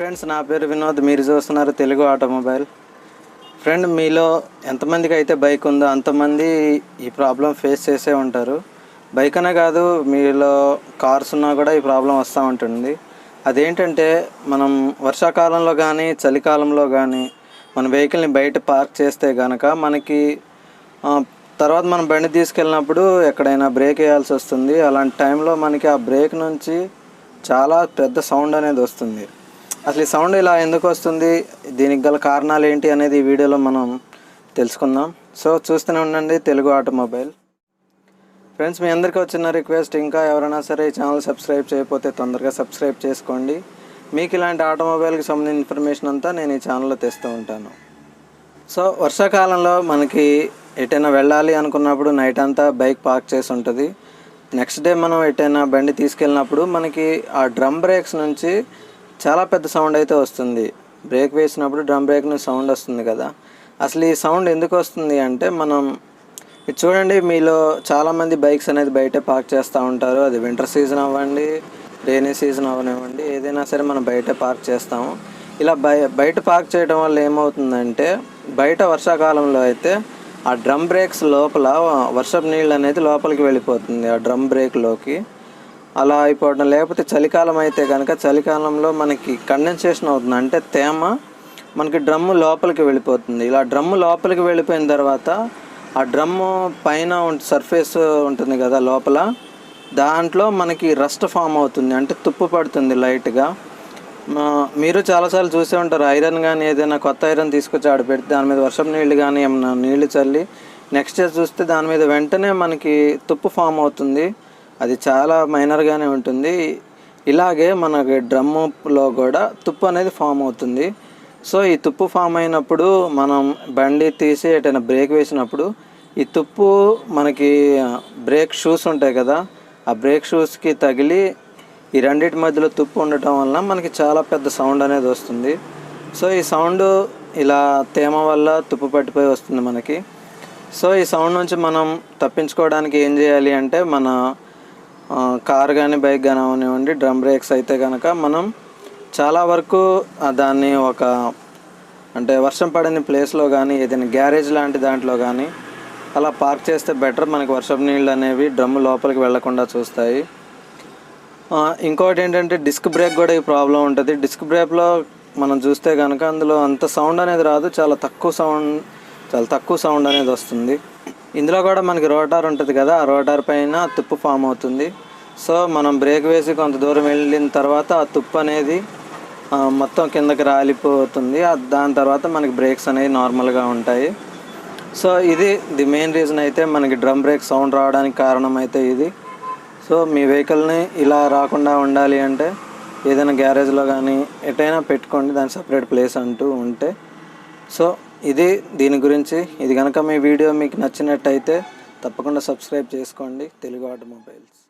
Friends, నా పేరు వినోద్. మీరు చూస్తున్నారు తెలుగు ఆటోమొబైల్. ఫ్రెండ్, మీలో ఎంతమందికి అయితే బైక్ ఉందో అంతమంది ఈ ప్రాబ్లం ఫేస్ చేసే ఉంటారు. బైక్ అనే కాదు, మీలో కార్స్ ఉన్నా కూడా ఈ ప్రాబ్లం వస్తూ ఉంటుంది. అదేంటంటే, మనం వర్షాకాలంలో కానీ చలికాలంలో కానీ మన వెహికల్ని బయట పార్క్ చేస్తే కనుక మనకి తర్వాత మనం బండి తీసుకెళ్ళినప్పుడు ఎక్కడైనా బ్రేక్ వేయాల్సి వస్తుంది. అలాంటి టైంలో మనకి ఆ బ్రేక్ నుంచి చాలా పెద్ద సౌండ్ అనేది వస్తుంది. అసలు ఈ సౌండ్ ఇలా ఎందుకు వస్తుంది, దీనికి గల కారణాలు ఏంటి అనేది ఈ వీడియోలో మనం తెలుసుకుందాం. సో చూస్తూనే ఉండండి తెలుగు ఆటోమొబైల్. ఫ్రెండ్స్, మీ అందరికీ వచ్చిన రిక్వెస్ట్, ఇంకా ఎవరైనా సరే ఈ ఛానల్ సబ్స్క్రైబ్ చేయకపోతే తొందరగా సబ్స్క్రైబ్ చేసుకోండి. మీకు ఇలాంటి ఆటోమొబైల్కి సంబంధించిన ఇన్ఫర్మేషన్ అంతా నేను ఈ ఛానల్లో తెస్తూ ఉంటాను. సో వర్షాకాలంలో మనకి ఎటైనా వెళ్ళాలి అనుకున్నప్పుడు నైట్ అంతా బైక్ పార్క్ చేసి ఉంటుంది. నెక్స్ట్ డే మనం ఎటైనా బండి తీసుకెళ్ళినప్పుడు మనకి ఆ డ్రమ్ బ్రేక్స్ నుంచి చాలా పెద్ద సౌండ్ అయితే వస్తుంది. బ్రేక్ వేసినప్పుడు డ్రమ్ బ్రేక్ నుంచి సౌండ్ వస్తుంది కదా. అసలు ఈ సౌండ్ ఎందుకు వస్తుంది అంటే, మనం ఇది చూడండి, మీలో చాలామంది బైక్స్ అనేది బయటే పార్క్ చేస్తూ ఉంటారు. అది వింటర్ సీజన్ అవ్వండి, రైనీ సీజన్ అవ్వనివ్వండి, ఏదైనా సరే మనం బయటే పార్క్ చేస్తాము. ఇలా బయట పార్క్ చేయడం వల్ల ఏమవుతుందంటే, బయట వర్షాకాలంలో అయితే ఆ డ్రమ్ బ్రేక్స్ లోపల వర్షపు నీళ్ళు అనేది లోపలికి వెళ్ళిపోతుంది ఆ డ్రమ్ బ్రేక్లోకి. అలా అయిపోవడం. లేకపోతే చలికాలం అయితే కనుక చలికాలంలో మనకి కండెన్సేషన్ అవుతుంది, అంటే తేమ మనకి డ్రమ్ము లోపలికి వెళ్ళిపోతుంది. ఇలా డ్రమ్ము లోపలికి వెళ్ళిపోయిన తర్వాత ఆ డ్రమ్ము పైన సర్ఫేస్ ఉంటుంది కదా లోపల, దాంట్లో మనకి రస్ట్ ఫామ్ అవుతుంది, అంటే తుప్పు పడుతుంది లైట్గా. మీరు చాలాసార్లు చూసే ఉంటారు, ఐరన్ కానీ ఏదైనా కొత్త ఐరన్ తీసుకొచ్చి ఆడ పెడితే దాని మీద వర్షం నీళ్ళు కానీ ఏమన్నా నీళ్లు చల్లి నెక్స్ట్ డే చూస్తే దాని మీద వెంటనే మనకి తుప్పు ఫామ్ అవుతుంది. అది చాలా మైనర్గానే ఉంటుంది. ఇలాగే మనకి డ్రమ్ములో కూడా తుప్పు అనేది ఫామ్ అవుతుంది. సో ఈ తుప్పు ఫామ్ అయినప్పుడు మనం బండి తీసి ఎటైనా బ్రేక్ వేసినప్పుడు ఈ తుప్పు మనకి బ్రేక్ షూస్ ఉంటాయి కదా, ఆ బ్రేక్ షూస్కి తగిలి ఈ రెండింటి మధ్యలో తుప్పు ఉండటం వల్ల మనకి చాలా పెద్ద సౌండ్ అనేది వస్తుంది. సో ఈ సౌండ్ ఇలా తేమ వల్ల తుప్పు పట్టిపోయి వస్తుంది మనకి. సో ఈ సౌండ్ నుంచి మనం తప్పించుకోవడానికి ఏం చేయాలి అంటే, మన కార్ కానీ బైక్ కానీ అవనివ్వండి, డ్రమ్ బ్రేక్స్ అయితే కనుక మనం చాలా వరకు దాన్ని అంటే వర్షం పడని ప్లేస్లో కానీ ఏదైనా గ్యారేజ్ లాంటి దాంట్లో కానీ అలా పార్క్ చేస్తే బెటర్. మనకి వర్షపు నీళ్ళు అనేవి డ్రమ్ము లోపలికి వెళ్లకుండా చూస్తాయి. ఇంకోటి ఏంటంటే, డిస్క్ బ్రేక్ కూడా ఈ ప్రాబ్లం ఉంటుంది. డిస్క్ బ్రేక్లో మనం చూస్తే కనుక అందులో అంత సౌండ్ అనేది రాదు, చాలా తక్కువ సౌండ్ అనేది వస్తుంది. ఇందులో కూడా మనకి రోటార్ ఉంటుంది కదా, ఆ రోటార్ పైన తుప్పు ఫామ్ అవుతుంది. సో మనం బ్రేక్ వేసి కొంత దూరం వెళ్ళిన తర్వాత ఆ తుప్పు అనేది మొత్తం కిందకి రాలిపోతుంది. దాని తర్వాత మనకి బ్రేక్స్ అనేవి నార్మల్గా ఉంటాయి. సో ఇది ది మెయిన్ రీజన్ అయితే మనకి డ్రమ్ బ్రేక్ సౌండ్ రావడానికి కారణం అయితే ఇది. సో మీ వెహికల్ని ఇలా రాకుండా ఉండాలి అంటే ఏదైనా గ్యారేజ్లో కానీ ఎటైనా పెట్టుకోండి, దాని సపరేట్ ప్లేస్ అంటూ ఉంటే. సో ఇది దీని గురించి. ఇది కనుక మీ వీడియో మీకు నచ్చినట్టయితే తప్పకుండా సబ్స్క్రైబ్ చేసుకోండి తెలుగు ఆటోమొబైల్స్.